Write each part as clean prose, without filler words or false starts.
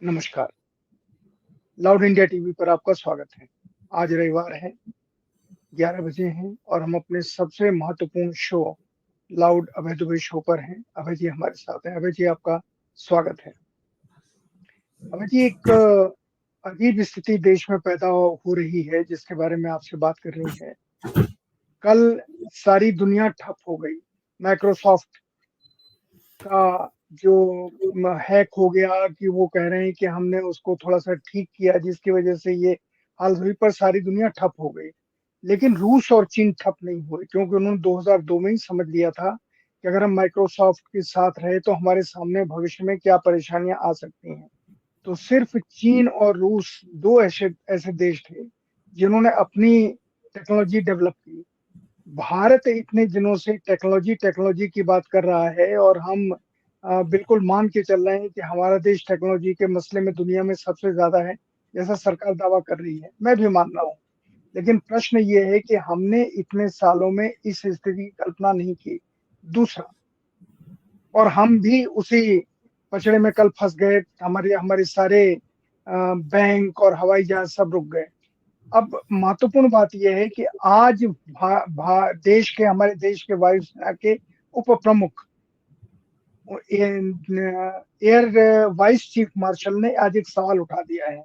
नमस्कार। Loud India TV पर आपका स्वागत है। आज रविवार है, 11 बजे हैं और हम अपने सबसे महत्वपूर्ण शो लाउड अभय दुबे शो पर हैं। अभय जी हमारे साथ हैं। अभय जी आपका स्वागत है। अभय जी एक अजीब स्थिति देश में पैदा हो रही है जिसके बारे में आपसे बात करनी है। कल सारी दुनिया ठप हो गई। माइक्रोसॉफ्ट का जो हैक हो गया कि वो कह रहे हैं कि हमने उसको थोड़ा-सा ठीक किया जिसकी वजह से ये हाल हुई, पर सारी दुनिया ठप हो गई। लेकिन रूस और चीन ठप नहीं हुए क्योंकि उन्होंने 2002 में ही समझ लिया था कि अगर हम माइक्रोसॉफ्ट के साथ रहे तो हमारे सामने भविष्य में क्या परेशानियाँ आ सकती हैं। तो सिर्फ चीन और रूस 2 ऐसे ऐसे देश थे जिन्होंने अपनी टेक्नोलॉजी डेवलप की। भारत इतने दिनों से टेक्नोलॉजी की बात कर रहा है और हम बिल्कुल मान के चल रहे हैं कि हमारा देश टेक्नोलॉजी के मसले में दुनिया में सबसे ज़्यादा है, जैसा सरकार दावा कर रही है। मैं भी मान रहा हूँ। लेकिन प्रश्न ये है कि हमने इतने सालों में इस स्थिति की कल्पना नहीं की। दूसरा, और हम भी उसी पचड़े में कल फँस गए। हमारे हमारे सारे बैंक और हवाई जहाज़ सब रुक गए। अब महत्वपूर्ण बात यह है कि आज भा, भा, देश के हमारे देश के वायुसेना के उप प्रमुख एयर वाइस चीफ मार्शल ने आज एक सवाल उठा दिया है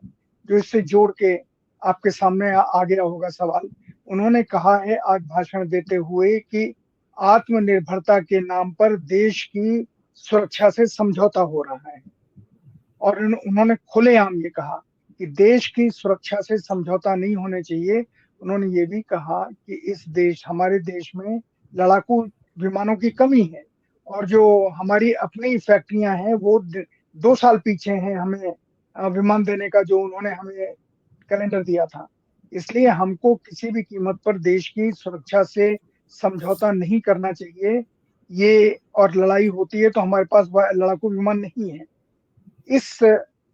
जो इससे जोड़ के आपके सामने आ गया होगा सवाल। उन्होंने कहा है आज भाषण देते हुए कि आत्मनिर्भरता के नाम पर देश की सुरक्षा से समझौता हो रहा है और उन्होंने खुलेआम ये कहा कि देश की सुरक्षा से समझौता नहीं होने चाहिए। उन्होंने ये भी कहा कि हमारे देश में लड़ाकू विमानों की कमी है और जो हमारी अपनी फैक्ट्रियां हैं वो 2 साल पीछे हैं हमें विमान देने का जो उन्होंने हमें कैलेंडर दिया था। इसलिए हमको किसी भी कीमत पर देश की सुरक्षा से समझौता नहीं करना चाहिए। ये और लड़ाई होती है तो हमारे पास लड़ाकू विमान नहीं है। इस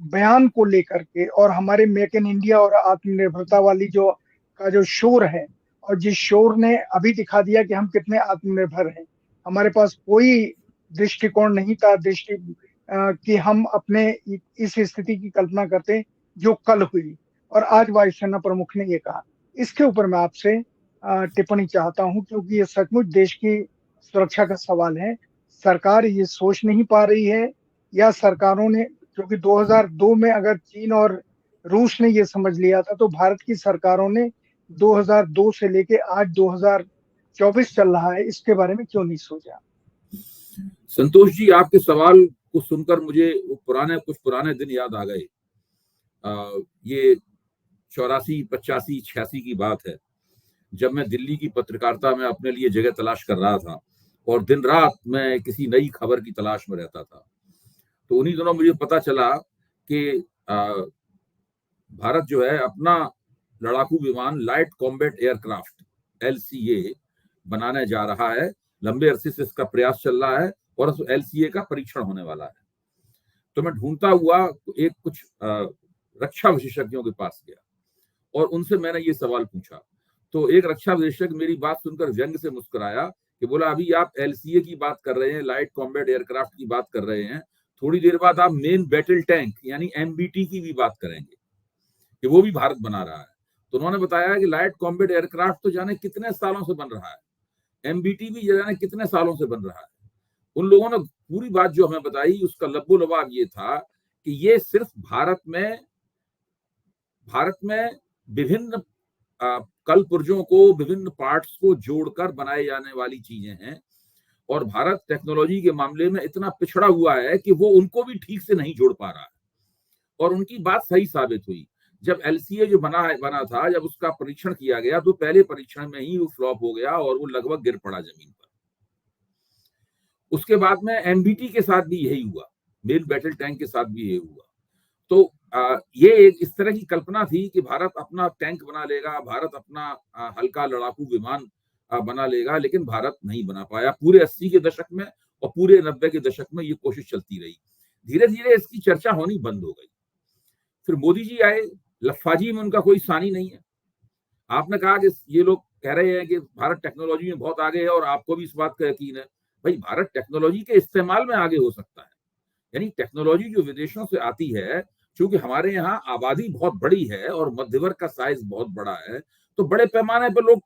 बयान को लेकर के और हमारे मेक इन इंडिया और आत्मनिर्भरता वाली जो शोर है और जिस शोर ने अभी दिखा दिया कि हम कितने आत्मनिर्भर हैं। हमारे पास कोई दृष्टिकोण नहीं था कि हम अपने इस स्थिति की कल्पना करते जो कल हुई और आज वायुसेना प्रमुख ने ये कहा। इसके ऊपर मैं आपसे टिप्पणी चाहता हूं क्योंकि ये सचमुच देश की सुरक्षा का सवाल है। सरकार ये सोच नहीं पा रही है या सरकारों ने, क्योंकि 2002 में अगर चीन और रूस ने ये समझ लिया था तो भारत की सरकारों ने 2002 से लेके आज 2024 चल रहा है, इसके बारे में क्यों नहीं सोचा? संतोष जी, आपके सवाल को सुनकर मुझे कुछ पुराने दिन याद आ गए। ये 84, 85, 86 की बात है, जब मैं दिल्ली की पत्रकारिता में अपने लिए जगह तलाश कर रहा था और दिन रात मैं किसी नई खबर की तलाश में रहता था। तो उन्हीं दिनों मुझे पता चला कि भारत जो है अपना लड़ाकू विमान लाइट कॉम्बैट एयरक्राफ्ट LCA बनाने जा रहा है। लंबे अरसे से इसका प्रयास चल रहा है और LCA का परीक्षण होने वाला है। तो मैं ढूंढता हुआ कुछ रक्षा विशेषज्ञों के पास गया और उनसे मैंने ये सवाल पूछा। तो एक रक्षा विशेषज्ञ मेरी बात सुनकर व्यंग से मुस्कुराया कि बोला, अभी आप LCA की बात कर रहे हैं, लाइट कॉम्बैट एयरक्राफ्ट की बात कर रहे हैं, थोड़ी देर बाद आप मेन बैटल टैंक यानी MBT की भी बात करेंगे कि वो भी भारत बना रहा है। तो उन्होंने बताया कि लाइट कॉम्बैट एयरक्राफ्ट तो जाने कितने सालों से बन रहा है, MBT भी जाने कितने सालों से बन रहा है। उन लोगों ने पूरी बात जो हमें बताई उसका लब्बो लबाब ये था कि ये सिर्फ भारत में विभिन्न कल पुर्जों को, विभिन्न पार्ट्स को जोड़कर बनाए जाने वाली चीजें हैं और भारत टेक्नोलॉजी के मामले में इतना पिछड़ा हुआ है कि वो उनको भी ठीक से नहीं जोड़ पा रहा है। और उनकी बात सही साबित हुई। जब LCA जो बना था, जब उसका परीक्षण किया गया तो पहले परीक्षण में ही वो फ्लॉप हो गया और वो लगभग गिर पड़ा जमीन पर। उसके बाद में MBT के साथ भी यही हुआ, मेन बैटल टैंक के साथ भी यही हुआ। तो ये एक इस तरह की कल्पना थी कि भारत अपना टैंक बना लेगा, भारत अपना हल्का लड़ाकू विमान बना लेगा, लेकिन भारत नहीं बना पाया। पूरे 80 के दशक में और पूरे 90 के दशक में ये कोशिश चलती रही। धीरे धीरे इसकी चर्चा होनी बंद हो गई। फिर मोदी जी आए, लफ्फाजी में उनका कोई सानी नहीं है। आपने कहा कि ये लोग कह रहे हैं कि भारत टेक्नोलॉजी में बहुत आगे है और आपको भी इस बात का यकीन है। भाई, भारत टेक्नोलॉजी के इस्तेमाल में आगे हो सकता है। यानी टेक्नोलॉजी जो विदेशों से आती है, क्योंकि हमारे यहाँ आबादी बहुत बड़ी है और मध्य वर्ग का साइज बहुत बड़ा है, तो बड़े पैमाने पर लोग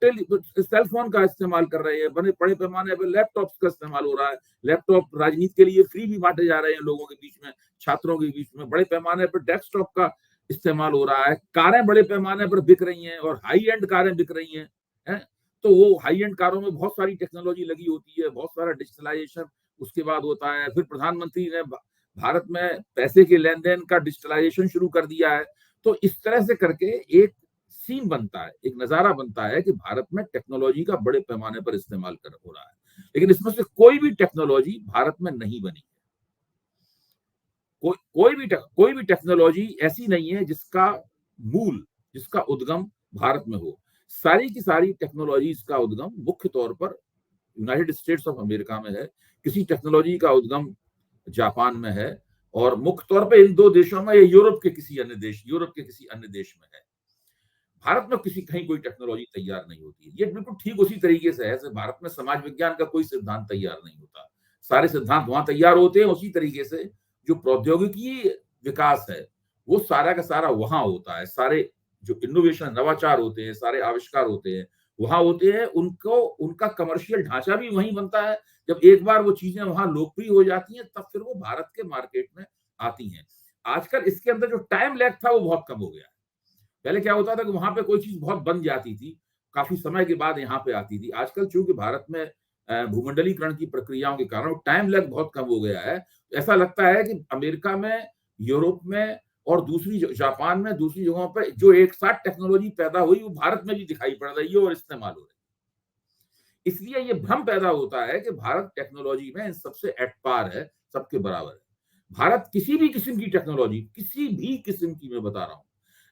सेल फोन का इस्तेमाल कर रहे हैं, बड़े पैमाने पर लैपटॉप का इस्तेमाल हो रहा है। लैपटॉप राजनीति के लिए फ्री भी बांटे जा रहे हैं लोगों के बीच में, छात्रों के बीच में। बड़े पैमाने पर डेस्कटॉप का इस्तेमाल हो रहा है। कारें बड़े पैमाने पर बिक रही हैं और हाई एंड कारें बिक रही हैं, है? तो वो हाई एंड कारों में बहुत सारी टेक्नोलॉजी लगी होती है, बहुत सारा डिजिटलाइजेशन उसके बाद होता है। फिर प्रधानमंत्री ने भारत में पैसे के लेन देन का डिजिटलाइजेशन शुरू कर दिया है। तो इस तरह से करके एक सीन बनता है, एक नजारा बनता है कि भारत में टेक्नोलॉजी का बड़े पैमाने पर इस्तेमाल हो रहा है। लेकिन इसमें से कोई भी टेक्नोलॉजी भारत में नहीं बनी। कोई भी टेक्नोलॉजी ऐसी नहीं है जिसका मूल, जिसका उद्गम भारत में हो। सारी की सारी टेक्नोलॉजीज का उद्गम मुख्य तौर पर यूनाइटेड स्टेट्स ऑफ अमेरिका में है, किसी टेक्नोलॉजी का उद्गम जापान में है, और मुख्य तौर पे इन दो देशों में या यूरोप के किसी अन्य देश में है। भारत में कहीं कोई टेक्नोलॉजी तैयार नहीं होती है। ये बिल्कुल ठीक उसी तरीके से है जैसे भारत में समाज विज्ञान का कोई सिद्धांत तैयार नहीं होता। सारे सिद्धांत वहां तैयार होते हैं। उसी तरीके से जो प्रौद्योगिकी विकास है वो सारा का सारा वहां होता है। सारे जो इनोवेशन, नवाचार होते हैं, सारे आविष्कार होते हैं वहां होते हैं। उनका कमर्शियल ढांचा भी वहीं बनता है। जब एक बार वो चीजें वहां लोकप्रिय हो जाती हैं तब फिर वो भारत के मार्केट में आती हैं। आजकल इसके अंदर जो टाइम लैग था वो बहुत कम हो गया है। पहले क्या होता था कि वहां पे कोई चीज बहुत बन जाती थी, काफी समय के बाद यहाँ पे आती थी। आजकल चूंकि भारत में भूमंडलीकरण की प्रक्रियाओं के कारण टाइम लैग बहुत कम हो गया है। ऐसा लगता है कि अमेरिका में, यूरोप में और जापान में, दूसरी जगहों पर जो एक साथ टेक्नोलॉजी पैदा हुई वो भारत में भी दिखाई पड़ रही है और इस्तेमाल हो रही है। इसलिए ये भ्रम पैदा होता है कि भारत टेक्नोलॉजी में सबसे एट पार है, सबके बराबर है। भारत किसी भी किस्म की टेक्नोलॉजी, किसी भी किस्म की, मैं बता रहा हूं,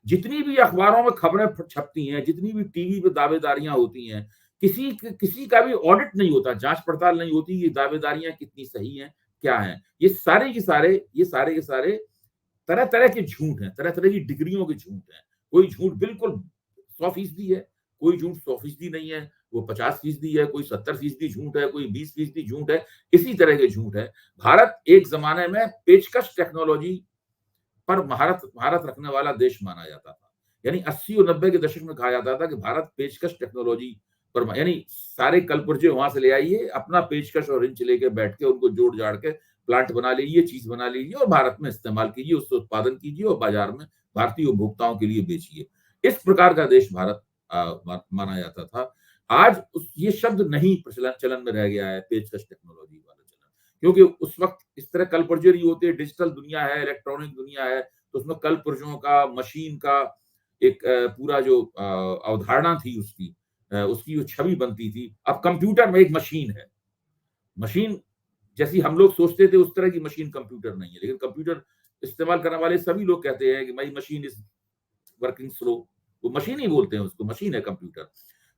जितनी भी अखबारों में खबरें छपती हैं, जितनी भी टीवी पे दावेदारियां होती हैं, किसी का भी ऑडिट नहीं होता, जांच पड़ताल नहीं होती, ये दावेदारियां कितनी सही हैं, क्या हैं। ये सारे के सारे तरह तरह के झूठ हैं, तरह तरह की डिग्रियों के झूठ हैं। कोई झूठ बिल्कुल 100% है, कोई झूठ 100% नहीं है, वो 50% है, कोई 70% झूठ है, कोई 20% झूठ है। इसी तरह के झूठ है। भारत एक जमाने में पेचकश टेक्नोलॉजी पर महारत रखने वाला देश माना जाता था। यानी 80 और 90 के दशक में कहा जाता था कि भारत पेचकश टेक्नोलॉजी पर, यानी सारे कलपुर्जे वहां से ले आइए, अपना पेचकश और इंच लेके बैठ के उनको जोड़ जाड़ के प्लांट बना लीजिए, चीज बना लीजिए और भारत में इस्तेमाल कीजिए, उससे उत्पादन कीजिए और बाजार में भारतीय उपभोक्ताओं के लिए बेचिए। इस प्रकार का देश भारत माना जाता था। आज ये शब्द नहीं चलन में रह गया है, पेचकश टेक्नोलॉजी वाला चलन, क्योंकि उस वक्त इस तरह कल पुर्जे नहीं होते। डिजिटल दुनिया है, इलेक्ट्रॉनिक दुनिया है, तो उसमें कल पुर्जों का, मशीन का एक पूरा जो अवधारणा थी उसकी जो छवि बनती थी। अब कंप्यूटर में एक मशीन है, मशीन जैसी हम लोग सोचते थे उस तरह की मशीन कंप्यूटर नहीं है। लेकिन कंप्यूटर इस्तेमाल करने वाले सभी लोग कहते हैं कि my machine is working slow. वो मशीन ही बोलते हैं उसको, मशीन है कंप्यूटर।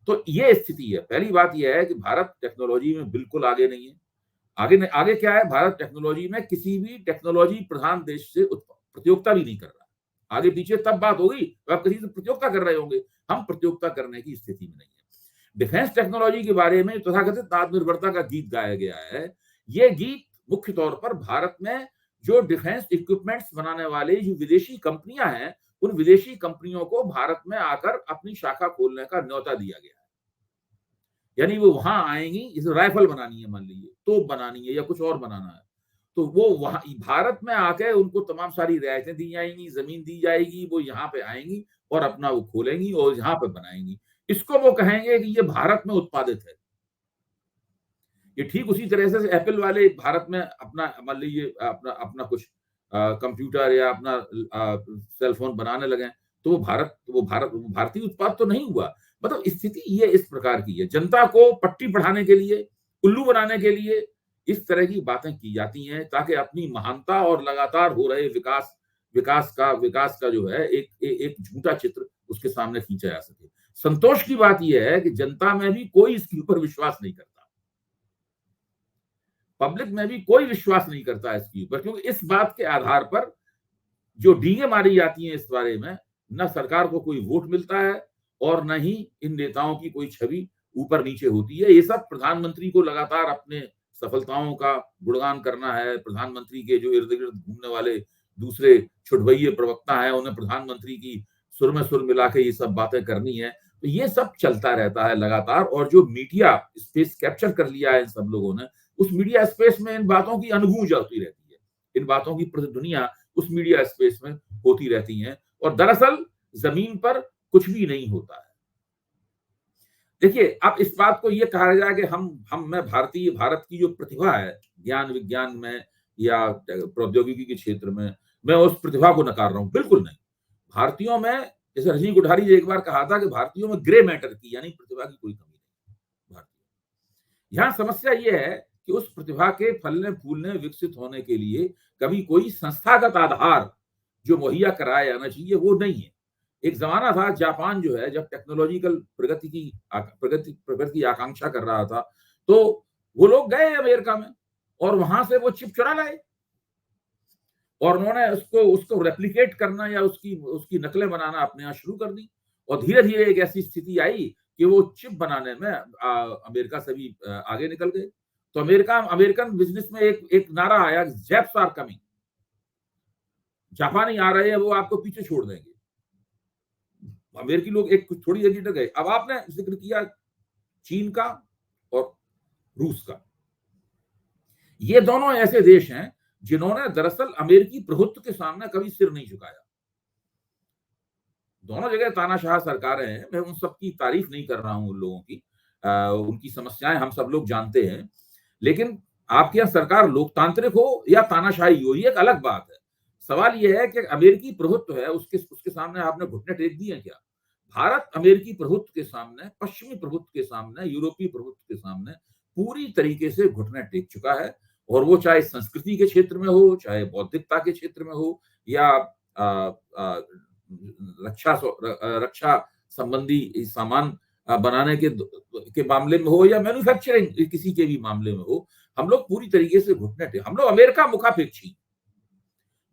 तो ये स्थिति है। पहली बात यह है कि भारत टेक्नोलॉजी में बिल्कुल आगे नहीं है। आगे क्या है, भारत टेक्नोलॉजी में किसी भी टेक्नोलॉजी प्रधान देश से प्रतियोगिता भी नहीं कर रहा। आगे पीछे तब बात होगी तो आप किसी से प्रतियोगिता कर रहे होंगे, हम प्रतियोगिता करने की स्थिति में नहीं है। डिफेंस टेक्नोलॉजी के बारे में तथाकथित आत्मनिर्भरता का गीत गाया गया है। ये गीत मुख्य तौर पर भारत में जो डिफेंस इक्विपमेंट्स बनाने वाले जो विदेशी कंपनियां हैं, उन विदेशी कंपनियों को भारत में आकर अपनी शाखा खोलने का न्योता दिया गया है। यानी वो वहां आएंगी, जैसे राइफल बनानी है, मान लीजिए तोप बनानी है या कुछ और बनाना है, तो वो वहां भारत में आके उनको तमाम सारी रियायतें दी जाएंगी, जमीन दी जाएगी, वो यहाँ पे आएंगी और अपना वो खोलेंगी और यहाँ पे बनाएंगी। इसको वो कहेंगे कि ये भारत में उत्पादित है। ये ठीक उसी तरह से एप्पल वाले भारत में अपना, मान लीजिए अपना कुछ कंप्यूटर या अपना सेल फोन बनाने लगे, तो वो भारतीय उत्पाद तो नहीं हुआ। मतलब स्थिति ये इस प्रकार की है। जनता को पट्टी पढ़ाने के लिए, उल्लू बनाने के लिए इस तरह की बातें की जाती हैं ताकि अपनी महानता और लगातार हो रहे विकास का जो है एक झूठा चित्र उसके सामने खींचा जा सके। संतोष की बात यह है कि जनता में भी कोई इसके ऊपर विश्वास नहीं करता, पब्लिक में भी कोई विश्वास नहीं करता इसके ऊपर, क्योंकि इस बात के आधार पर जो डींगे मारी जाती हैं इस बारे में, न सरकार को कोई वोट मिलता है और न ही इन नेताओं की कोई छवि ऊपर नीचे होती है। ये सब प्रधानमंत्री को लगातार अपने सफलताओं का गुणगान करना है, प्रधानमंत्री के जो इर्द गिर्द घूमने वाले दूसरे छुटभइये प्रवक्ता हैं, उन्हें प्रधानमंत्री की सुर में सुर मिला के ये सब बातें करनी है। तो ये सब चलता रहता है लगातार, और जो मीडिया स्पेस कैप्चर कर लिया है इन सब लोगों ने, उस मीडिया स्पेस में इन बातों की अनगूंज होती रहती है, इन बातों की प्रतिध्वनियां उस मीडिया स्पेस में होती रहती हैं, और दरअसल जमीन पर कुछ भी नहीं होता है। देखिए, अब इस बात को ये कहा जाए कि मैं भारत की जो प्रतिभा है ज्ञान विज्ञान में या प्रौद्योगिकी के क्षेत्र में, मैं उस प्रतिभा को नकार रहा हूं, बिल्कुल नहीं। भारतीयों में, जैसे रजनी कोठारी जी एक बार कहा था कि भारतीयों में ग्रे मैटर की यानी प्रतिभा की कोई कमी नहीं। भारतीय यहाँ समस्या ये है कि उस प्रतिभा के फलने फूलने विकसित होने के लिए कभी कोई संस्थागत आधार जो मुहैया कराया जाना चाहिए वो नहीं है। एक जमाना था, जापान जो है जब टेक्नोलॉजिकल प्रगति की आकांक्षा कर रहा था, तो वो लोग गए अमेरिका में और वहां से वो चिप चुरा लाए, और उन्होंने उसको रेप्लिकेट करना या उसकी नकलें बनाना अपने यहाँ शुरू कर दी, और धीरे धीरे एक ऐसी स्थिति आई कि वो चिप बनाने में अमेरिका से भी आगे निकल गए। तो अमेरिकन बिजनेस में एक नारा आया, जैप्स आर कमिंग, जापानी आ रहे हैं, वो आपको पीछे छोड़ देंगे। अमेरिकी लोग एक थोड़ी जगह तक गए। अब आपने जिक्र किया चीन का और रूस का, ये दोनों ऐसे देश हैं जिन्होंने दरअसल अमेरिकी प्रभुत्व के सामने कभी सिर नहीं झुकाया। दोनों जगह तानाशाह सरकारें हैं, मैं उन सब की तारीफ नहीं कर रहा हूं, उन लोगों की उनकी समस्याएं हम सब लोग जानते हैं, लेकिन आपके यहाँ सरकार लोकतांत्रिक हो या तानाशाही हो, ये एक अलग बात है। सवाल यह है कि अमेरिकी प्रभुत्व है, उसके सामने आपने घुटने टेक दिए क्या? भारत अमेरिकी प्रभुत्व के सामने, पश्चिमी प्रभुत्व के सामने, यूरोपीय प्रभुत्व के सामने पूरी तरीके से घुटने टेक चुका है, और वो चाहे संस्कृति के क्षेत्र में हो, चाहे बौद्धिकता के क्षेत्र में हो, या रक्षा संबंधी सामान बनाने के मामले में हो, या मैन्युफैक्चरिंग किसी के भी मामले में हो, हम लोग पूरी तरीके से घुटने टेक, हम लोग अमेरिका मुखापेक्षी।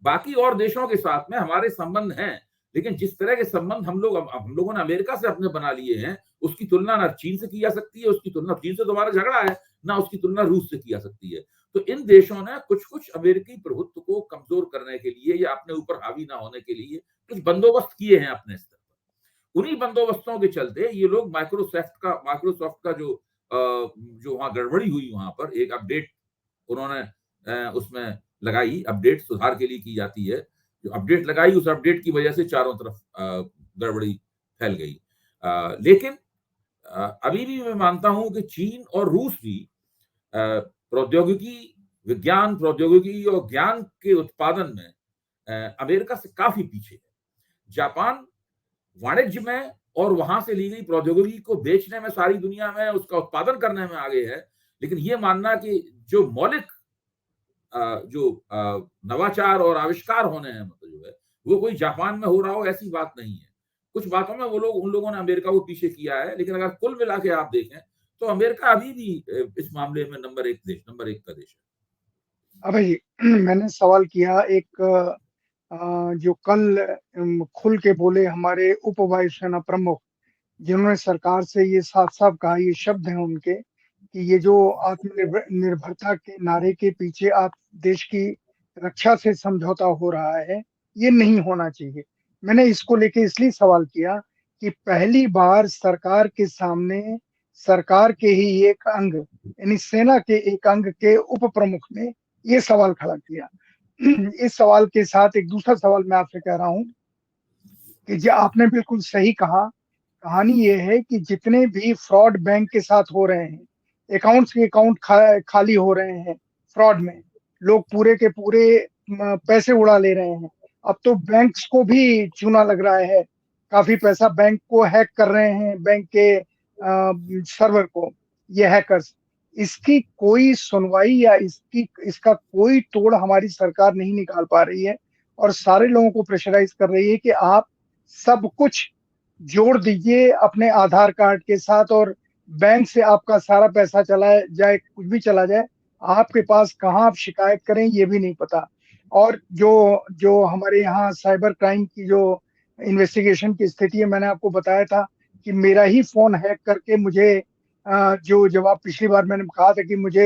बाकी और देशों के साथ में हमारे संबंध हैं, लेकिन जिस तरह के संबंध हम लोगों ने अमेरिका से अपने बना लिए हैं, उसकी तुलना ना चीन से की जा सकती है, उसकी तुलना चीन से तुम्हारा झगड़ा है, ना उसकी तुलना रूस से की जा सकती है। तो इन देशों ने कुछ अमेरिकी प्रभुत्व को कमजोर करने के लिए या अपने ऊपर हावी ना होने के लिए कुछ बंदोबस्त किए हैं अपने स्तर पर। उन्हीं बंदोबस्तों के चलते ये लोग माइक्रोसॉफ्ट का जो वहां गड़बड़ी हुई, वहां पर एक अपडेट उन्होंने उसमें लगाई, अपडेट सुधार के लिए की जाती है, जो अपडेट लगाई उस अपडेट की वजह से चारों तरफ गड़बड़ी फैल गई। लेकिन अभी भी मैं मानता हूं कि चीन और रूस भी प्रौद्योगिकी और ज्ञान के उत्पादन में अमेरिका से काफी पीछे है। जापान वाणिज्य में और वहां से ली गई प्रौद्योगिकी को बेचने में सारी दुनिया में उसका उत्पादन करने में आगे है, लेकिन ये मानना कि जो मौलिक जो नवाचार और आविष्कार होने हैं, मतलब जो है वो कोई जापान में हो रहा हो, ऐसी बात नहीं है। कुछ बातों में उन लोगों ने अमेरिका को पीछे किया है, लेकिन अगर कुल मिला के आप देखें तो अमेरिका अभी भी इस मामले में नंबर एक का देश है। अबे जी मैंने सवाल किया एक जो कल खुल के बोले हमारे उप वायुसेना प्रमुख, जिन्होंने सरकार से ये साफ साफ कहा, ये शब्द हैं उनके, कि ये जो निर्भरता के नारे के पीछे आप देश की रक्षा से समझौता हो रहा है, ये नहीं होना चाहिए। मैंने इसको लेके इसलिए सवाल किया कि पहली बार सरकार के सामने सरकार के ही एक अंग यानी सेना के एक अंग के उप प्रमुख ने ये सवाल खड़ा किया। इस सवाल के साथ एक दूसरा सवाल मैं आपसे कह रहा हूं कि जो आपने बिल्कुल सही कहा, कहानी ये है कि जितने भी फ्रॉड बैंक के साथ हो रहे हैं, अकाउंट्स के अकाउंट खाली हो रहे हैं फ्रॉड में, लोग पूरे के पूरे पैसे उड़ा ले रहे हैं। अब तो बैंक्स को भी चूना लग रहा है, काफी पैसा बैंक को हैक कर रहे हैं, बैंक के सर्वर को ये हैकर्स। इसकी कोई सुनवाई या इसका कोई तोड़ हमारी सरकार नहीं निकाल पा रही है, और सारे लोगों को प्रेशराइज कर रही है कि आप सब कुछ जोड़ दीजिए अपने आधार कार्ड के साथ, और बैंक से आपका सारा पैसा चला जाए, कुछ भी चला जाए, आपके पास कहाँ आप शिकायत करें ये भी नहीं पता। और जो जो हमारे यहाँ साइबर क्राइम की जो इन्वेस्टिगेशन की स्थिति है, मैंने आपको बताया था कि मेरा ही फोन हैक करके मुझे जो जवाब पिछली बार मैंने कहा था कि मुझे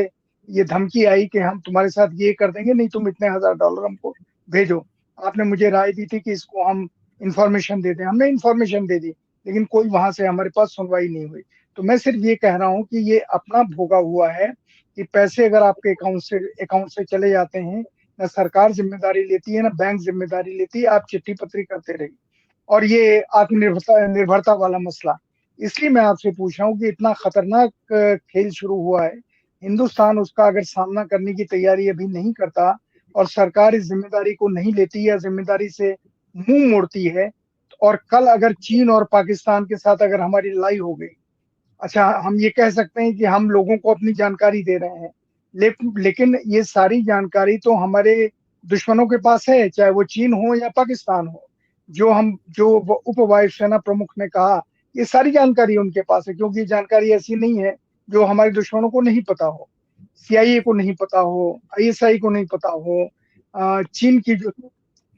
ये धमकी आई कि हम तुम्हारे साथ ये कर देंगे, नहीं तुम इतने $1000 हमको भेजो, आपने मुझे राय दी थी कि इसको हम इंफॉर्मेशन दे दें, हमने इंफॉर्मेशन दे दी, लेकिन कोई वहां से हमारे पास सुनवाई नहीं हुई। तो मैं सिर्फ ये कह रहा हूँ कि ये अपना भोगा हुआ है कि पैसे अगर आपके अकाउंट से चले जाते हैं, ना सरकार जिम्मेदारी लेती है ना बैंक जिम्मेदारी लेती है, आप चिट्ठी पत्री करते रहिए। और ये आत्मनिर्भरता निर्भरता वाला मसला, इसलिए मैं आपसे पूछ रहा हूँ कि इतना खतरनाक खेल शुरू हुआ है, हिंदुस्तान उसका अगर सामना करने की तैयारी अभी नहीं करता और सरकार इस जिम्मेदारी को नहीं लेती या जिम्मेदारी से मुंह मोड़ती है, और कल अगर चीन और पाकिस्तान के साथ अगर हमारी लड़ाई हो गई, अच्छा हम ये कह सकते हैं कि हम लोगों को अपनी जानकारी दे रहे हैं, लेकिन ये सारी जानकारी तो हमारे दुश्मनों के पास है, चाहे वो चीन हो या पाकिस्तान हो। जो उप वायुसेना प्रमुख ने कहा, ये सारी जानकारी उनके पास है, क्योंकि ये जानकारी ऐसी नहीं है जो हमारे दुश्मनों को नहीं पता हो, सीआईए को नहीं पता हो, आईएसआई को नहीं पता हो, चीन की जो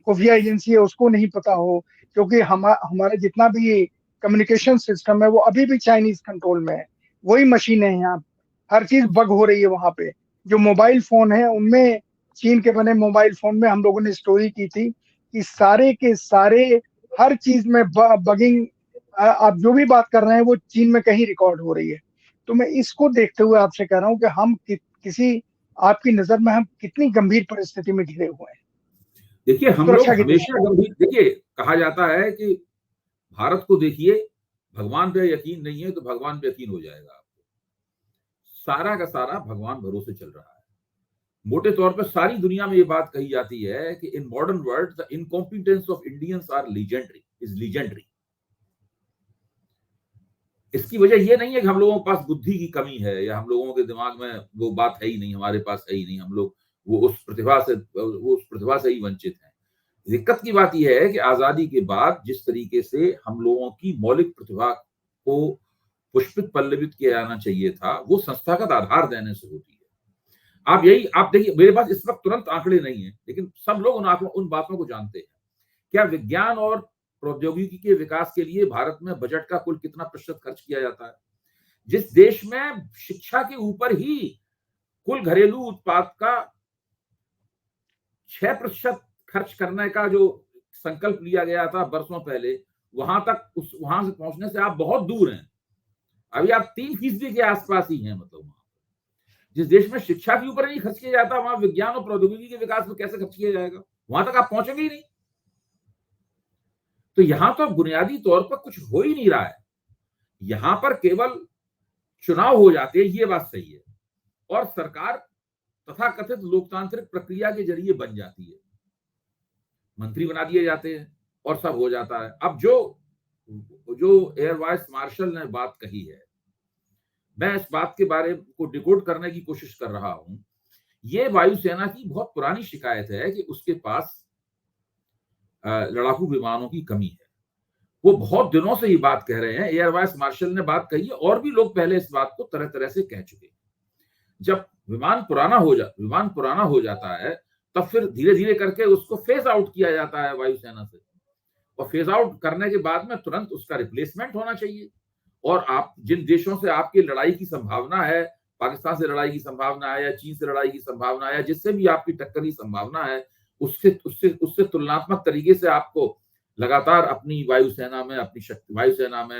खुफिया एजेंसी है उसको नहीं पता हो, क्योंकि हमारा जितना भी कम्युनिकेशन सिस्टम है वो अभी भी चाइनीज कंट्रोल में है। वही मशीनें हैं यहाँ, हर चीज बग हो रही है वहां पे। जो मोबाइल फोन है उनमें, चीन के बने मोबाइल फोन में हम लोगों ने स्टोरी की थी कि सारे के सारे हर चीज में बगिंग, आप जो भी बात कर रहे हैं वो चीन में कहीं रिकॉर्ड हो रही है। तो मैं इसको देखते हुए आपसे कह रहा हूँ कि हम किसी, आपकी नजर में हम कितनी गंभीर परिस्थिति में घिरे हुए हैं देखिए, हम लोग सुरक्षा की दृष्टि हमेशा गंभीर, देखिए कहा जाता है कि भारत को देखिए, भगवान पे यकीन नहीं है तो भगवान पे यकीन हो जाएगा आपको। सारा का सारा भगवान भरोसे चल रहा है। मोटे तौर पर सारी दुनिया में ये बात कही जाती है कि in modern world the incompetence of Indians are legendary, is legendary. इसकी वजह ये नहीं है कि हम लोगों के पास बुद्धि की कमी है या हम लोगों के दिमाग में वो बात है ही नहीं, हमारे पास है ही नहीं, हम लोग वो उस प्रतिभा से ही वंचित हैं। दिक्कत की बात यह है कि आजादी के बाद जिस तरीके से हम लोगों की मौलिक प्रतिभा को पुष्पित पल्लवित किया जाना चाहिए था, वो संस्थागत आधार देने से होती है। आप देखिए, मेरे पास इस वक्त तुरंत आंकड़े नहीं है, लेकिन सब लोग उन बातों को जानते हैं। क्या विज्ञान और प्रौद्योगिकी के विकास के लिए भारत में बजट का कुल कितना प्रतिशत खर्च किया जाता है? जिस देश में शिक्षा के ऊपर ही कुल घरेलू उत्पाद का 6% खर्च करने का जो संकल्प लिया गया था बरसों पहले, वहां से पहुंचने से आप बहुत दूर हैं। अभी आप 3% के आसपास ही हैं। मतलब जिस देश में शिक्षा के ऊपर नहीं खर्च किया जाता, वहां विज्ञान और प्रौद्योगिकी के विकास में कैसे खर्च किया जाएगा? वहां तक आप पहुंचेंगे ही नहीं। तो यहां तो बुनियादी तौर पर कुछ हो ही नहीं रहा है। यहां पर केवल चुनाव हो जाते हैं, ये बात सही है, और सरकार तथाकथित लोकतांत्रिक प्रक्रिया के जरिए बन जाती है, मंत्री बना दिए जाते हैं और सब हो जाता है। अब जो जो एयर वाइस मार्शल ने बात कही है, मैं इस बात के बारे को डिकोड करने की कोशिश कर रहा हूं। ये वायुसेना की बहुत पुरानी शिकायत है कि उसके पास लड़ाकू विमानों की कमी है। वो बहुत दिनों से ये बात कह रहे हैं, एयर वाइस मार्शल ने बात कही है और भी लोग पहले इस बात को तरह तरह से कह चुके हैं। जब विमान पुराना हो जाता है, तब फिर धीरे धीरे करके उसको फेज आउट किया जाता है वायुसेना से, और फेज आउट करने के बाद में तुरंत उसका रिप्लेसमेंट होना चाहिए। और आप जिन देशों से आपकी लड़ाई की संभावना है, पाकिस्तान से लड़ाई की संभावना है या चीन से लड़ाई की संभावना है, जिससे भी आपकी टक्कर की संभावना है, उससे उससे उससे तुलनात्मक तरीके से आपको लगातार अपनी वायुसेना में,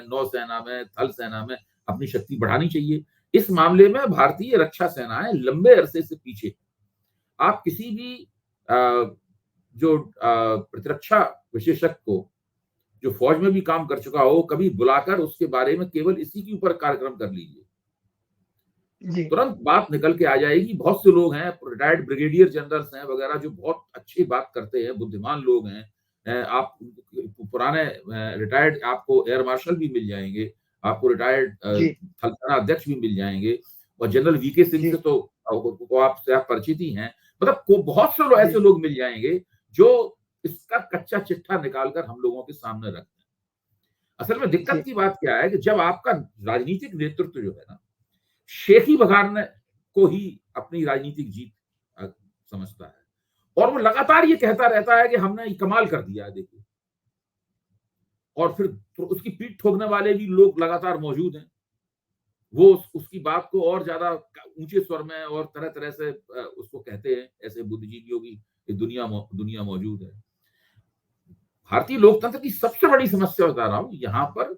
नौसेना में, थल सेना में अपनी शक्ति बढ़ानी चाहिए। इस मामले में भारतीय रक्षा सेनाएं लंबे अरसे से पीछे। आप किसी भी जो प्रतिरक्षा विशेषज्ञ को, जो फौज में भी काम कर चुका हो, कभी बुलाकर उसके बारे में केवल इसी के ऊपर कार्यक्रम कर लीजिए, जी तुरंत बात निकल के आ जाएगी। बहुत से लोग हैं, रिटायर्ड ब्रिगेडियर जनरल्स हैं वगैरह, जो बहुत अच्छी बात करते हैं, बुद्धिमान लोग हैं। आप पुराने रिटायर्ड, आपको एयर मार्शल भी मिल जाएंगे, आपको रिटायर्ड जी थल सेना अध्यक्ष भी मिल जाएंगे, और जनरल वीके सिंह से जी तो आप परिचित ही हैं। मतलब बहुत से लोग ऐसे जी लोग मिल जाएंगे जो इसका कच्चा चिट्ठा निकालकर हम लोगों के सामने रखते हैं। असल में दिक्कत जी की बात क्या है कि जब आपका राजनीतिक नेतृत्व जो है ना, शेखी बघारने को ही अपनी राजनीतिक जीत समझता है, और वो लगातार ये कहता रहता है कि हमने कमाल कर दिया है, देखिए। और फिर तो उसकी पीठ ठोकने वाले भी लोग लगातार मौजूद हैं। वो उसकी बात को और ज्यादा ऊंचे स्वर में और तरह तरह से उसको कहते हैं। ऐसे बुद्धिजीवियों की दुनिया मौजूद है। भारतीय लोकतंत्र की सबसे बड़ी समस्या बता रहा हूं, यहां पर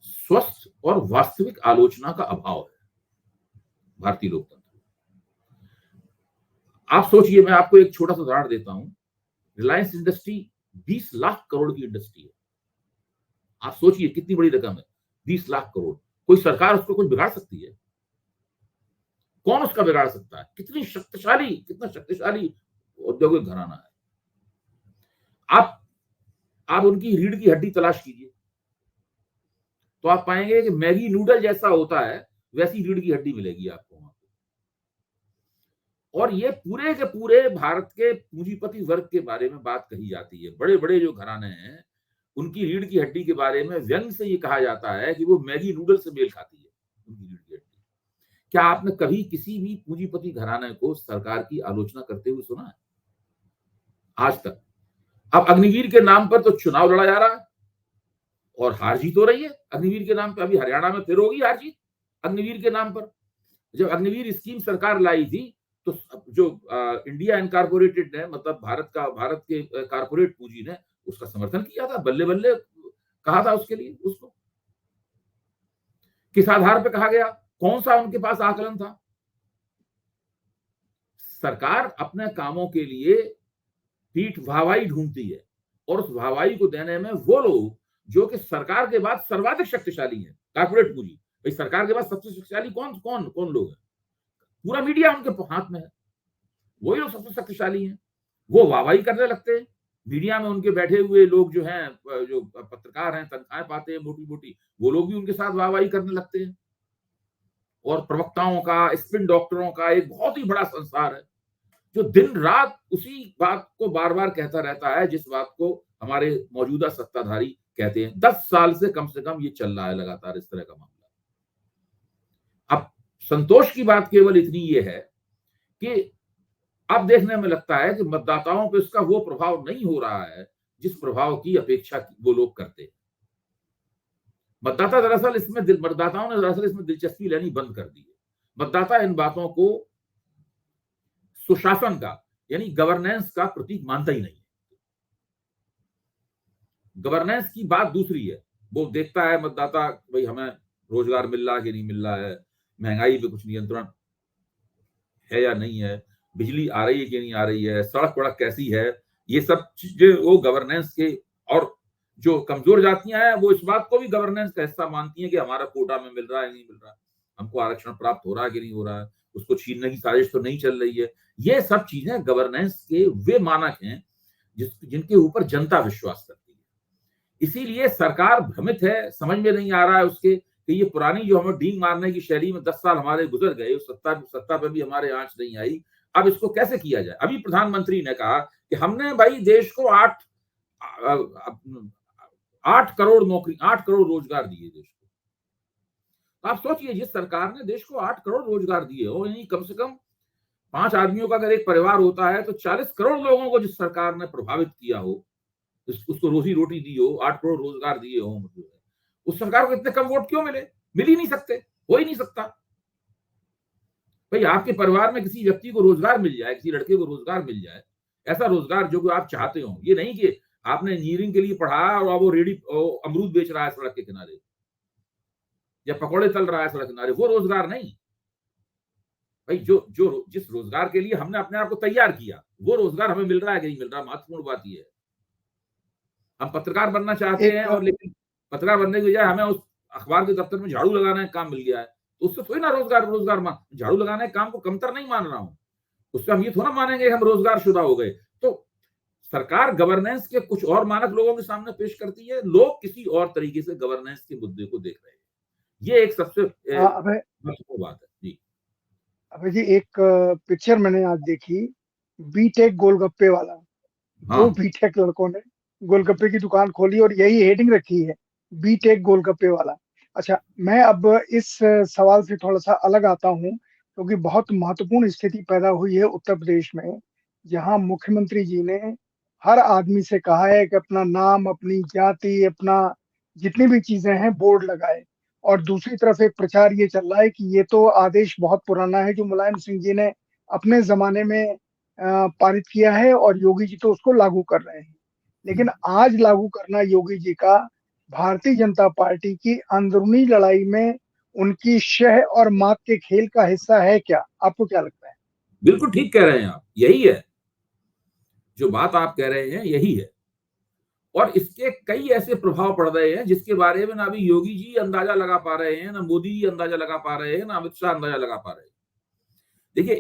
स्वस्थ और वास्तविक आलोचना का अभाव है भारतीय लोकतंत्र। आप सोचिए, मैं आपको एक छोटा सा उदाहरण देता हूं। रिलायंस इंडस्ट्री 20 लाख करोड़ की इंडस्ट्री है। आप सोचिए कितनी बड़ी रकम है, 20 लाख करोड़। कोई सरकार उसको कुछ बिगाड़ सकती है? कौन उसका बिगाड़ सकता है? कितना शक्तिशाली औद्योगिक घराना है। आप उनकी रीढ़ की हड्डी तलाश कीजिए तो आप पाएंगे कि मैगी नूडल जैसा होता है, वैसी रीढ़ की हड्डी मिलेगी आपको वहां पे। और ये पूरे के पूरे भारत के पूंजीपति वर्ग के बारे में बात कही जाती है। बड़े बड़े जो घराने हैं, उनकी रीढ़ की हड्डी के बारे में व्यंग से ये कहा जाता है कि वो मैगी नूडल से मेल खाती है उनकी रीढ़ की हड्डी। क्या आपने कभी किसी भी पूंजीपति घराने को सरकार की आलोचना करते हुए सुना है? आज तक। अब अग्निवीर के नाम पर तो चुनाव लड़ा जा रहा है और हार जीत हो रही है अग्निवीर के नाम पर। अभी हरियाणा में फिर होगी हार जीत अग्निवीर के नाम पर। जब अग्निवीर स्कीम सरकार लाई थी तो जो इंडिया इनकॉर्पोरेटेड ने, मतलब भारत के कारपोरेट पूंजी ने उसका समर्थन किया था, बल्ले बल्ले कहा था उसके लिए। उसको किस आधार पर कहा गया? कौन सा उनके पास आकलन था? सरकार अपने कामों के लिए पीठ वाहवाही ढूंढती है और उस वाहवाही को देने में वो लोग जो कि सरकार के बाद सर्वाधिक शक्तिशाली हैं, कारपोरेट पूंजी। भाई सरकार के बाद सबसे शक्तिशाली कौन कौन कौन लोग हैं? पूरा मीडिया उनके हाथ में है, वही लोग सबसे शक्तिशाली हैं। वो वाहवाही करने लगते हैं। मीडिया में उनके बैठे हुए लोग जो हैं, जो पत्रकार हैं, तनख्वाहें पाते हैं मोटी मोटी, वो लोग भी उनके साथ वाहवाही करने लगते हैं। और प्रवक्ताओं का, स्पिन डॉक्टरों का एक बहुत ही बड़ा संसार है जो दिन रात उसी बात को बार बार कहता रहता है, जिस बात को हमारे मौजूदा सत्ताधारी कहते हैं। 10 साल से कम ये चल रहा है लगातार इस तरह का मामला। अब संतोष की बात केवल इतनी ये है कि अब देखने में लगता है कि मतदाताओं पे उसका वो प्रभाव नहीं हो रहा है जिस प्रभाव की अपेक्षा वो लोग करते हैं। मतदाताओं ने दरअसल इसमें दिलचस्पी लेनी बंद कर दी है। मतदाता इन बातों को सुशासन का, यानी गवर्नेंस का प्रतीक मानता ही नहीं है। गवर्नेंस की बात दूसरी है। वो देखता है मतदाता, भाई हमें रोजगार मिल रहा है कि नहीं मिल रहा है, महंगाई पे कुछ नियंत्रण है या नहीं है, बिजली आ रही है कि नहीं आ रही है, सड़क वड़क कैसी है। ये सब चीजें वो गवर्नेंस के, और जो कमजोर जातियां हैं वो इस बात को भी गवर्नेंस का हिस्सा मानती हैं कि हमारा कोटा में मिल रहा है नहीं मिल रहा है, हमको आरक्षण प्राप्त हो रहा है कि नहीं हो रहा है, उसको छीनने की साजिश तो नहीं चल रही है। ये सब चीजें गवर्नेंस के वे मानक हैं जिनके ऊपर जनता विश्वास करती है। इसीलिए सरकार भ्रमित है, समझ में नहीं आ रहा है उसके कि ये पुरानी जो हमें डींग मारने की शैली में 10 साल हमारे गुजर गए, उस सत्ता पे भी हमारे आंच नहीं आई, अब इसको कैसे किया जाए। अभी प्रधानमंत्री ने कहा कि हमने भाई देश को 8 करोड़ नौकरी, 8 करोड़ रोजगार दिए देश को। तो आप सोचिए, जिस सरकार ने देश को 8 करोड़ रोजगार दिए हो, यानी कम से कम 5 आदमियों का अगर एक परिवार होता है तो 40 करोड़ लोगों को जिस सरकार ने प्रभावित किया हो, उसको रोजी रोटी दी हो, 8 करोड़ रोजगार दिए हो, मतलब उस सरकार को इतने कम वोट क्यों मिले? मिल ही नहीं सकते, हो ही नहीं सकता। भाई आपके परिवार में किसी व्यक्ति को रोजगार मिल जाए, किसी लड़के को रोजगार मिल जाए, ऐसा रोजगार जो आप चाहते हो। ये नहीं कि आपने इंजीनियरिंग के लिए पढ़ा और वो रेडी अमरूद बेच रहा है सड़क के किनारे या पकौड़े तल रहा है सड़क किनारे, वो रोजगार नहीं। भाई जिस रोजगार के लिए हमने अपने आप को तैयार किया, वो रोजगार हमें मिल रहा है कि नहीं मिल रहा। महत्वपूर्ण बात यह है, हम पत्रकार बनना चाहते हैं और लेकिन पत्रकार बनने की बजाय हमें उस अखबार के दफ्तर में झाड़ू लगाने का काम मिल गया है, तो उससे थोड़ी ना रोजगार झाड़ू लगाने के काम को कमतर नहीं मान रहा हूं, उससे हम ये थोड़ा मानेंगे हम रोजगार शुदा हो गए। तो सरकार गवर्नेंस के कुछ और मानक लोगों के सामने पेश करती है, लोग किसी और तरीके से गवर्नेंस के मुद्दे को देख रहे हैं। ये एक सबसे महत्वपूर्ण बात है जी। अबे जी, एक पिक्चर मैंने आज देखी, बीटेक गोलगप्पे वाला। दो बीटेक लड़कों ने गोलगप्पे की दुकान खोली और यही हेडिंग रखी है, बीटेक गोलगप्पे वाला। अच्छा, मैं अब इस सवाल से थोड़ा सा अलग आता हूँ, क्योंकि बहुत महत्वपूर्ण स्थिति पैदा हुई है उत्तर प्रदेश में, जहां मुख्यमंत्री जी ने हर आदमी से कहा है कि अपना नाम, अपनी जाति, अपना जितनी भी चीजें हैं बोर्ड लगाए। और दूसरी तरफ एक प्रचार ये चल रहा है कि ये तो आदेश बहुत पुराना है जो मुलायम सिंह जी ने अपने जमाने में पारित किया है और योगी जी तो उसको लागू कर रहे हैं। लेकिन आज लागू करना योगी जी का भारतीय जनता पार्टी की अंदरूनी लड़ाई में उनकी शह और मात के खेल का हिस्सा है क्या? आपको क्या लगता है? बिल्कुल ठीक कह रहे हैं आप, यही है जो बात आप कह रहे हैं, यही है। और इसके कई ऐसे प्रभाव पड़ रहे हैं जिसके बारे में ना अभी योगी जी अंदाजा लगा पा रहे हैं, ना मोदी जी अंदाजा लगा पा रहे हैं, ना अमित शाह अंदाजा लगा पा रहे हैं। देखिए,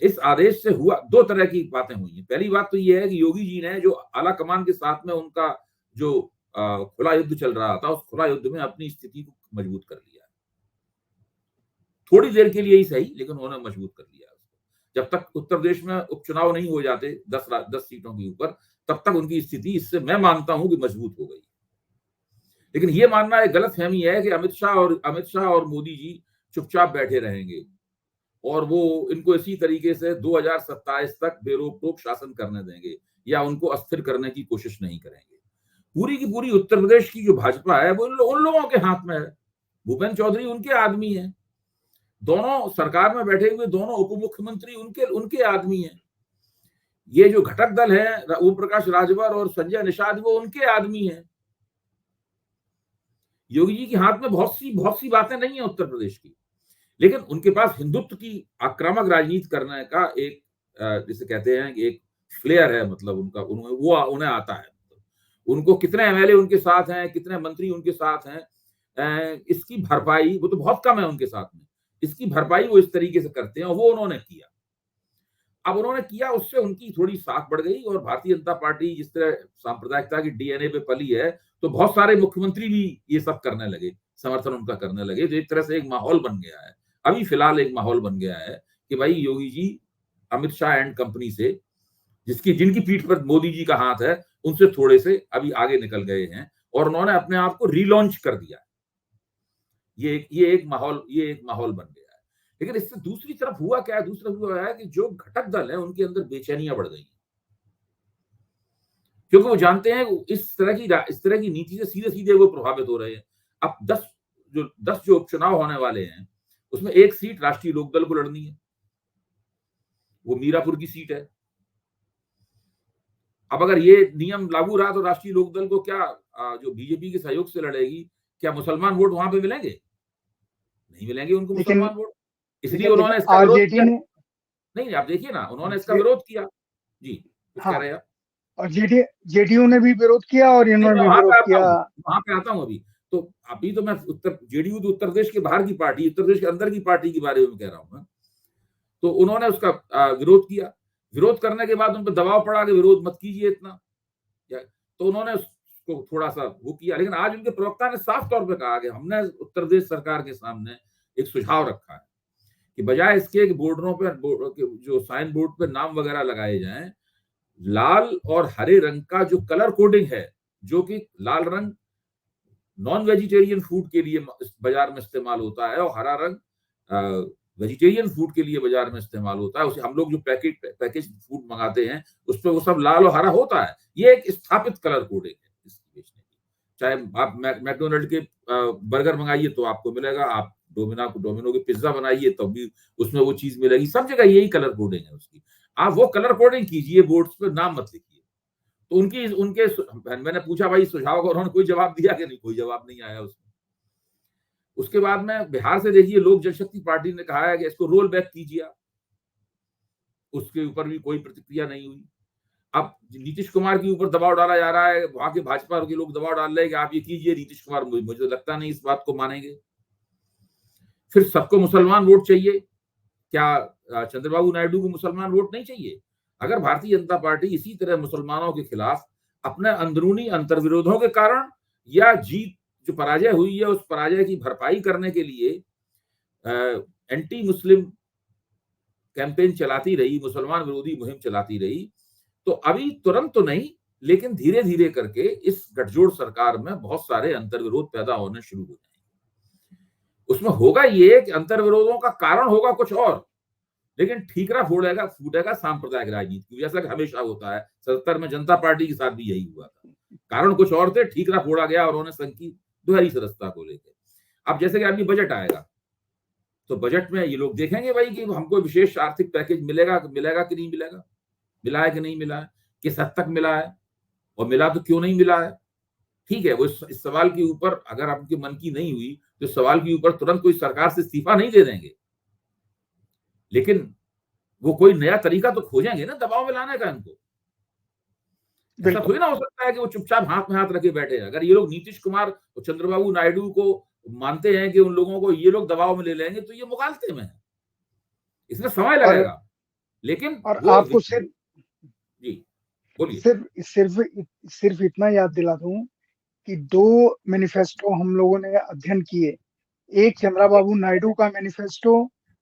इस आदेश से हुआ दो तरह की बातें हुई हैं। पहली बात तो यह है कि योगी जी ने जो आला कमान के साथ में उनका जो खुला युद्ध चल रहा था, उस खुला युद्ध में अपनी स्थिति को मजबूत कर लिया। थोड़ी देर के लिए ही सही, लेकिन उन्होंने मजबूत कर लिया। जब तक उत्तर प्रदेश में उपचुनाव नहीं हो जाते 10 सीटों के ऊपर, तब तक उनकी स्थिति, इससे मैं मानता हूं कि मजबूत हो गई। लेकिन ये मानना एक गलतफहमी है कि अमित शाह और मोदी जी चुपचाप बैठे रहेंगे और वो इनको इसी तरीके से 2027 तक बेरोक-टोक शासन करने देंगे या उनको अस्थिर करने की कोशिश नहीं करेंगे। पूरी की पूरी उत्तर प्रदेश की जो भाजपा है, वो उन लोगों के हाथ में है। भूपेंद्र चौधरी उनके आदमी हैं। दोनों सरकार में बैठे हुए दोनों उप मुख्यमंत्री उनके आदमी हैं। ये जो घटक दल है, ओम प्रकाश राजभर और संजय निषाद, वो उनके आदमी हैं। योगी जी के हाथ में बहुत सी बातें नहीं है उत्तर प्रदेश की, लेकिन उनके पास हिंदुत्व की आक्रामक राजनीति करने का एक, जिसे कहते हैं कि एक फ्लेयर है, मतलब उन्हें आता है। उनको कितने एमएलए उनके साथ हैं, कितने मंत्री उनके साथ हैं, इसकी भरपाई वो तो बहुत कम है उनके साथ में। इसकी भरपाई वो इस तरीके से करते हैं और वो उन्होंने किया। अब उन्होंने किया, उससे उनकी थोड़ी साख बढ़ गई और भारतीय जनता पार्टी जिस तरह सांप्रदायिकता की डीएनए पे पली है, तो बहुत सारे मुख्यमंत्री भी ये सब करने लगे, समर्थन उनका करने लगे। तो एक तरह से एक माहौल बन गया है। अभी फिलहाल एक माहौल बन गया है कि भाई योगी जी अमित शाह एंड कंपनी से, जिनकी पीठ पर मोदी जी का हाथ है, उनसे थोड़े से अभी आगे निकल गए हैं और उन्होंने अपने आप को रीलॉन्च कर दिया। ये एक माहौल बन गया है। लेकिन इससे दूसरी तरफ हुआ क्या है? दूसरी तरफ हुआ है कि जो घटक दल है, उनके अंदर बेचैनियां बढ़ गई, क्योंकि वो जानते हैं इस तरह की नीति से सीधे सीधे वो प्रभावित हो रहे हैं। अब 10 जो उपचुनाव होने वाले हैं, उसमें एक सीट राष्ट्रीय लोकदल को लड़नी है। वो मीरापुर की सीट है। अब अगर ये नियम लागू रहा तो राष्ट्रीय लोकदल को क्या, जो बीजेपी के सहयोग से लड़ेगी, क्या मुसलमान वोट वहां पे मिलेंगे? नहीं मिलेंगे उनको मुसलमान वोट। इसलिए उन्होंने इसका विरोध किया। नहीं, आप देखिए ना, उन्होंने इसका विरोध किया। जी, कुछ कह रहे हैं आप? और जेडीयू ने भी विरोध किया और इन्होंने भी विरोध किया। वहां पे आता हूं। अभी तो मैं जेडीयू तो उत्तर प्रदेश के बाहर की पार्टी, उत्तर प्रदेश के अंदर की पार्टी के बारे में कह रहा हूं मैं। तो उन्होंने उसका विरोध किया। विरोध करने के बाद उन पर दबाव पड़ा कि विरोध मत कीजिए इतना, तो उन्होंने उसको थोड़ा सा वो किया। लेकिन आज उनके प्रवक्ता ने साफ तौर पे कहा कि हमने उत्तर प्रदेश सरकार के सामने एक सुझाव रखा है कि बजाय इसके बॉर्डरों पर जो साइन बोर्ड पे नाम वगैरह लगाए जाएं, लाल और हरे रंग का जो कलर कोडिंग है, जो कि लाल रंग नॉन वेजिटेरियन फूड के लिए बाजार में इस्तेमाल होता है और हरा रंग वेजिटेरियन फूड के लिए बाजार में इस्तेमाल होता है। उसे हम लोग जो पैकेज फूड मंगाते हैं, उस पर वो सब लाल और हरा होता है। ये एक स्थापित कलर कोडिंग है इसकी बेचने की। चाहे आप मैकडोनल्ड के बर्गर मंगाइए तो आपको मिलेगा, आप डोमिनो के पिज्जा बनाइए तो भी उसमें वो चीज मिलेगी। सब जगह यही कलर कोडिंग है उसकी। आप वो कलर कोडिंग कीजिए, बोर्ड्स पे नाम मत लिखिए। तो मैंने पूछा भाई सुझाव का, उन्होंने कोई जवाब दिया कि नहीं? कोई जवाब नहीं आया उसमें। उसके बाद में बिहार से देखिए, लोक जनशक्ति पार्टी ने कहा है कि इसको रोल बैक कीजिए। उसके ऊपर भी कोई प्रतिक्रिया नहीं हुई। अब नीतीश कुमार के ऊपर दबाव डाला जा रहा है, वहां के भाजपा के लोग दबाव डाल रहे हैं कि आप ये कीजिए। नीतीश कुमार मुझे लगता नहीं इस बात को मानेंगे। फिर सबको मुसलमान वोट चाहिए। क्या चंद्रबाबू नायडू को मुसलमान वोट नहीं चाहिए? अगर भारतीय जनता पार्टी इसी तरह मुसलमानों के खिलाफ अपने अंदरूनी अंतर्विरोधों के कारण या जीत जो पराजय हुई है, उस पराजय की भरपाई करने के लिए एंटी मुस्लिम कैंपेन चलाती रही, मुसलमान विरोधी मुहिम चलाती रही, तो अभी तुरंत तो नहीं, लेकिन धीरे धीरे करके इस गठजोड़ सरकार में बहुत सारे अंतर्विरोध पैदा होने शुरू हो जाएंगे। उसमें होगा ये कि अंतर्विरोधों का कारण होगा कुछ और, लेकिन ठीकरा फूटेगा सांप्रदायिक राजनीति, जैसा कि हमेशा होता है। 77 में जनता पार्टी के साथ भी यही हुआ था। कारण कुछ और थे, ठीकरा फोड़ा गया और उन्होंने संघ की दुहरी सदस्यता को लेकर। अब जैसे कि अभी बजट आएगा, तो बजट में ये लोग देखेंगे भाई कि हमको विशेष आर्थिक पैकेज मिलेगा कि नहीं मिलेगा, मिला है कि नहीं मिला है। किस हद तक मिला है, और मिला तो क्यों नहीं मिला है। ठीक है, वो इस सवाल के ऊपर अगर आपके मन की नहीं हुई तो सवाल के ऊपर तुरंत कोई सरकार से इस्तीफा नहीं दे देंगे, लेकिन वो कोई नया तरीका तो खोजेंगे ना दबाव में लाने का इनको। ऐसा बिल्कुल। थोड़ी ना हो सकता है कि वो चुपचाप हाथ में हाथ रखे बैठे हैं। अगर ये लोग नीतीश कुमार और चंद्रबाबू नायडू को मानते हैं कि उन लोगों को ये लोग दबाव में ले लेंगे, तो ये मुगालते में है, इसमें समय और लगेगा, लेकिन और वो आपको सिर्फ जी बोलिए। सिर्फ सिर्फ सिर्फ इतना याद दिला दूं कि 2 मैनिफेस्टो हम लोगों ने अध्ययन किए। एक चंद्रबाबू नायडू का मैनिफेस्टो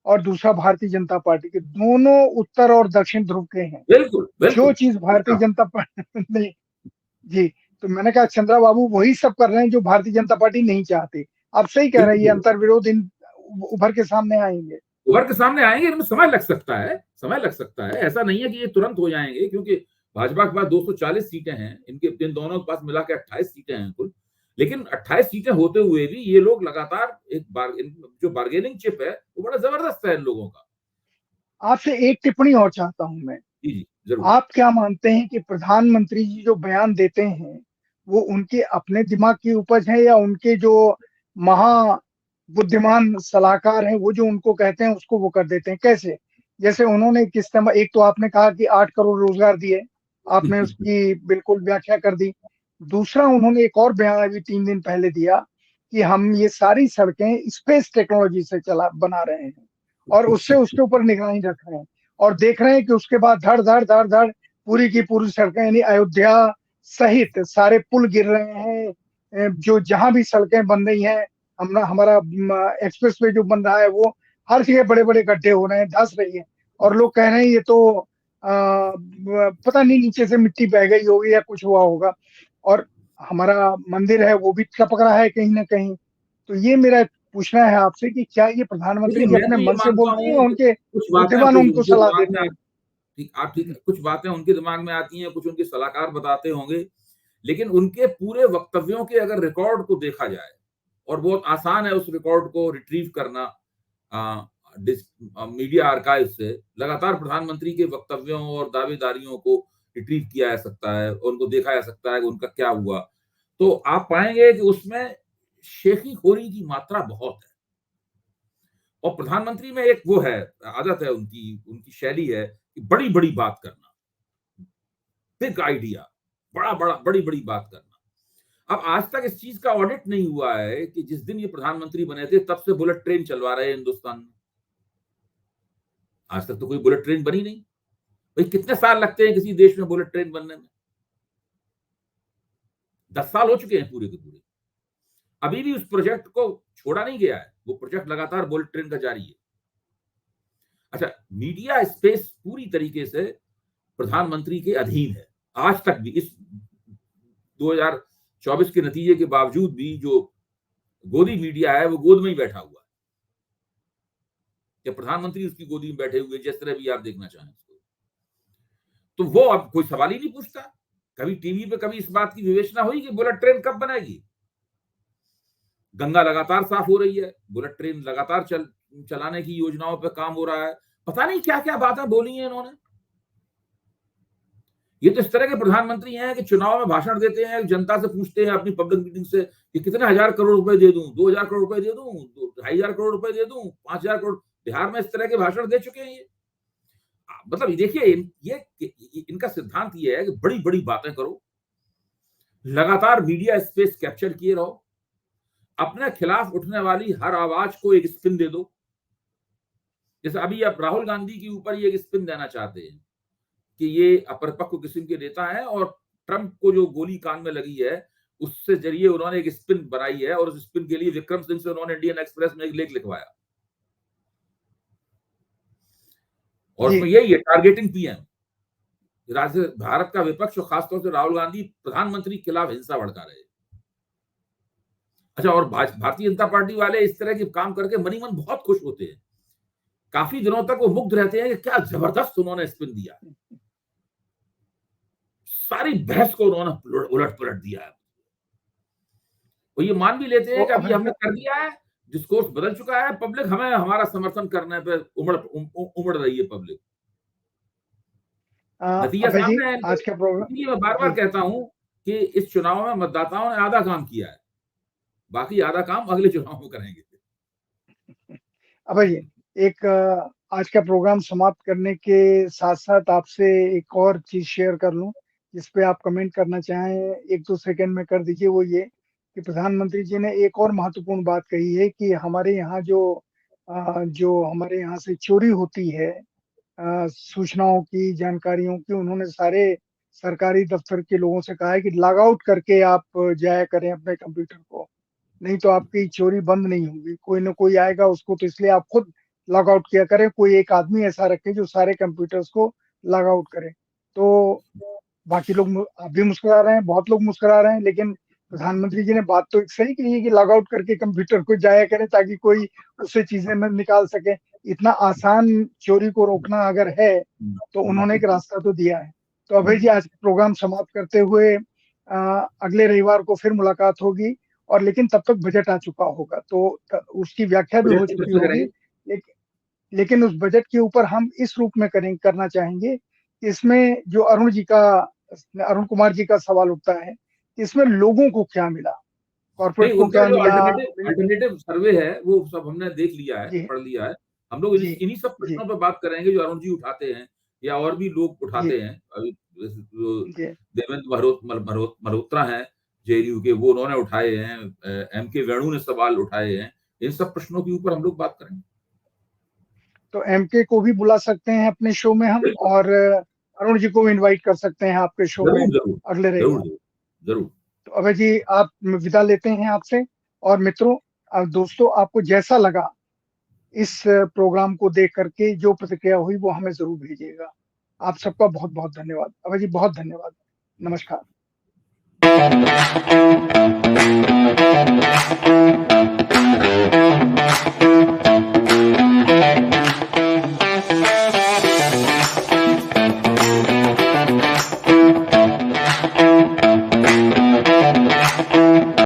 और दूसरा भारतीय जनता पार्टी के। दोनों उत्तर और दक्षिण ध्रुव के हैं। बिल्कुल जो बिल्कुल। चीज भारतीय जनता पार्टी नहीं, जी, तो मैंने कहा चंद्रबाबू वही सब कर रहे हैं जो भारतीय जनता पार्टी नहीं चाहती। आप सही कह रहे हैं, ये बिल्कुल अंतर्विरोध इन उभर के सामने आएंगे। उभर के सामने आएंगे, इनमें समय लग सकता है, समय लग सकता है। ऐसा नहीं है कि ये तुरंत हो जाएंगे, क्योंकि भाजपा के पास 240 सीटें हैं, इनके इन दोनों के पास मिला के 28 सीटें हैं कुल। लेकिन 28 सीटें होते हुए भी ये लोग लगातार जो बार्गेनिंग चिप है वो बड़ा जबरदस्त है इन लोगों का। आपसे एक टिप्पणी और चाहता हूं मैं। जी जी जरूर। आप क्या मानते हैं कि प्रधानमंत्री जी जो बयान देते हैं वो उनके अपने दिमाग की उपज है, या उनके जो महा बुद्धिमान सलाहकार हैं वो जो उनको कहते हैं उसको वो कर देते हैं? कैसे? जैसे उन्होंने किस तरह, एक तो आपने कहा कि 8 करोड़ रोजगार दिए, आपने उसकी बिल्कुल व्याख्या कर दी। दूसरा, उन्होंने एक और बयान अभी 3 दिन पहले दिया कि हम ये सारी सड़कें स्पेस टेक्नोलॉजी से चला बना रहे हैं और उससे उसके ऊपर निगरानी रख रहे हैं, और देख रहे हैं कि उसके बाद धड़ धड़ धड़ धड़ पूरी की पूरी सड़कें, यानी अयोध्या सहित सारे पुल गिर रहे हैं। जो जहां भी सड़कें बन रही हैं, हमारा एक्सप्रेस वे जो बन रहा है वो हर जगह बड़े बड़े गड्ढे हो रहे हैं, धंस रही है। और लोग कह रहे हैं ये तो पता नहीं नीचे से मिट्टी बह गई होगी या कुछ हुआ होगा। और हमारा मंदिर है वो भी टपक रहा है कहीं ना कहीं। तो ये मेरा पूछना है आपसे कि क्या ये देखिए प्रधानमंत्री जी मैं अपने तो ये मन से मानता बोलते हैं या हूँ कि उनके कुछ बातें बुद्धिमान कुछ उनको उनके सलाह दिमाग देते में हैं? ठीक आप ठीक है, कुछ बातें उनके दिमाग में आती हैं, कुछ उनके सलाहकार बताते होंगे, लेकिन उनके पूरे वक्तव्यों के अगर रिकॉर्ड को देखा जाए, और बहुत आसान है उस रिकॉर्ड को रिट्रीव करना मीडिया आर्काइव से, लगातार प्रधानमंत्री के वक्तव्यों और दावेदारियों को रिट्रीव किया जा सकता है, और उनको देखा जा सकता है कि उनका क्या हुआ, तो आप पाएंगे कि उसमें शेखीखोरी की मात्रा बहुत है। और प्रधानमंत्री में एक वो है, आदत है उनकी उनकी शैली है कि बड़ी बड़ी बात करना, बिग आइडिया, बड़ा बड़ा बड़ी बड़ी बात करना। अब आज तक इस चीज का ऑडिट नहीं हुआ है कि जिस दिन ये प्रधानमंत्री बने थे तब से बुलेट ट्रेन चलवा रहे हैं हिंदुस्तान में। आज तक तो कोई बुलेट ट्रेन बनी नहीं। भाई कितने साल लगते हैं किसी देश में बुलेट ट्रेन बनने में? 10 साल हो चुके हैं पूरे के पूरे। अभी भी उस प्रोजेक्ट को छोड़ा नहीं गया है, वो प्रोजेक्ट लगातार बुलेट ट्रेन का जारी है। अच्छा, मीडिया स्पेस पूरी तरीके से प्रधानमंत्री के अधीन है। आज तक भी इस 2024 के नतीजे के बावजूद भी जो गोदी मीडिया है वो गोद में ही बैठा हुआ है, या प्रधानमंत्री उसकी गोदी में बैठे हुए, जिस तरह भी आप देखना चाहें उसको। तो वो अब कोई सवाल ही नहीं पूछता। कभी टीवी पे कभी इस बात की विवेचना हुई कि बुलेट ट्रेन कब बनेगी? गंगा लगातार साफ हो रही है, बुलेट ट्रेन लगातार चलाने की योजनाओं पर काम हो रहा है। पता नहीं क्या क्या बातें बोली हैं इन्होंने। ये तो इस तरह के प्रधानमंत्री हैं कि चुनाव में भाषण देते हैं, जनता से पूछते हैं अपनी पब्लिक मीटिंग से कि कितने हजार करोड़ रुपए दे दूं, 2000 करोड़ रुपए दे दूं, 2500 करोड़ रुपए दे दूं, 5000 करोड़। बिहार में इस तरह के भाषण दे चुके हैं ये। मतलब देखिए, ये इनका सिद्धांत ये है कि बड़ी बड़ी बातें करो, लगातार मीडिया स्पेस कैप्चर किए रहो, अपने खिलाफ उठने वाली हर आवाज को एक स्पिन दे दो। जैसे अभी आप राहुल गांधी के ऊपर ये एक स्पिन देना चाहते हैं कि ये अपरिपक्व किस्म के नेता है, और ट्रंप को जो गोली कान में लगी है उससे जरिए उन्होंने एक स्पिन बनाई है, और उस स्पिन के लिए विक्रम सिंह से उन्होंने इंडियन एक्सप्रेस में एक लेख लिखवाया, और जी। उसमें यही है टारगेटिंग पीएम। भारत का विपक्ष और खासतौर से राहुल गांधी प्रधानमंत्री के खिलाफ हिंसा भड़का रहे। अच्छा, और भारतीय जनता पार्टी वाले इस तरह के काम करके मनी मन बहुत खुश होते हैं। काफी दिनों तक वो मुग्ध रहते हैं कि क्या जबरदस्त उन्होंने स्पिन दिया, सारी बहस को उन्होंने उलट पलट दिया है। वो ये मान भी लेते हैं कि अभी हमने कर दिया है, डिस्कोर्स बदल चुका है, पब्लिक हमें हमारा समर्थन करने पे उमड़ रही है पब्लिक। नतीजा अभय जी, सामने है। आज का प्रोग्राम, इसलिए मैं बार बार कहता हूं कि इस चुनाव में मतदाताओं ने आधा काम किया है, बाकी आधा काम अगले चुनाव में करेंगे। अभय जी, एक आज का प्रोग्राम समाप्त करने के साथ साथ आपसे एक और चीज शेयर कर लूं, जिस पे आप कमेंट करना चाहें 1-2 सेकंड में कर दीजिए। वो ये कि प्रधानमंत्री जी ने एक और महत्वपूर्ण बात कही है कि हमारे यहाँ जो हमारे यहाँ से चोरी होती है सूचनाओं की, जानकारियों की, उन्होंने सारे सरकारी दफ्तर के लोगों से कहा है कि लॉग आउट करके आप जाया करें अपने कंप्यूटर को, नहीं तो आपकी चोरी बंद नहीं होगी। कोई ना कोई आएगा उसको, तो इसलिए आप खुद लॉग आउट किया करें। कोई एक आदमी ऐसा रखें जो सारे कंप्यूटर्स को लॉग आउट करे। तो बाकी लोग आप भी मुस्कुरा रहे हैं, बहुत लोग मुस्कुरा रहे हैं, लेकिन प्रधानमंत्री जी ने बात तो एक सही कही है कि लॉग आउट करके कंप्यूटर को जाया करें ताकि कोई उससे चीजें न निकाल सके। इतना आसान चोरी को रोकना अगर है तो उन्होंने एक रास्ता तो दिया है। तो अभय जी, आज प्रोग्राम समाप्त करते हुए अगले रविवार को फिर मुलाकात होगी, और लेकिन तब तक बजट आ चुका होगा, तो उसकी व्याख्या भी हो चुकी होगी। लेकिन लेकिन उस बजट के ऊपर हम इस रूप में करना चाहेंगे कि इसमें जो अरुण कुमार जी का सवाल उठता है, कि इसमें लोगों को क्या मिला, नहीं, कॉर्पोरेट को उनका क्या जो मिला। अल्टरनेटिव सर्वे है वो सब हमने देख लिया है, जी पढ़ लिया है। हम लोग जी इन्हीं सब जी प्रश्नों पर बात करेंगे जो अरुण जी उठाते हैं या और भी लोग जी उठाते हैं। अभी जो जी देवेंद्र मल्होत्रा हैं जेएनयू के, वो उन्होंने उठाए हैं, एमके वेणु ने सवाल उठाए हैं। इन सब प्रश्नों के ऊपर हम लोग बात करेंगे। तो एमके को भी बुला सकते हैं अपने शो में हम, बिल्कुल, और अरुण जी को इनवाइट कर सकते हैं आपके शो में जरूर जरूर अगले जरूर रविवार। जरूर जरूर। तो अभय जी, आप विदा लेते हैं आपसे। और मित्रों, दोस्तों, आपको जैसा लगा इस प्रोग्राम को देख करके, जो प्रतिक्रिया हुई वो हमें जरूर भेजिएगा। आप सबका बहुत बहुत धन्यवाद अभय जी, बहुत धन्यवाद। नमस्कार।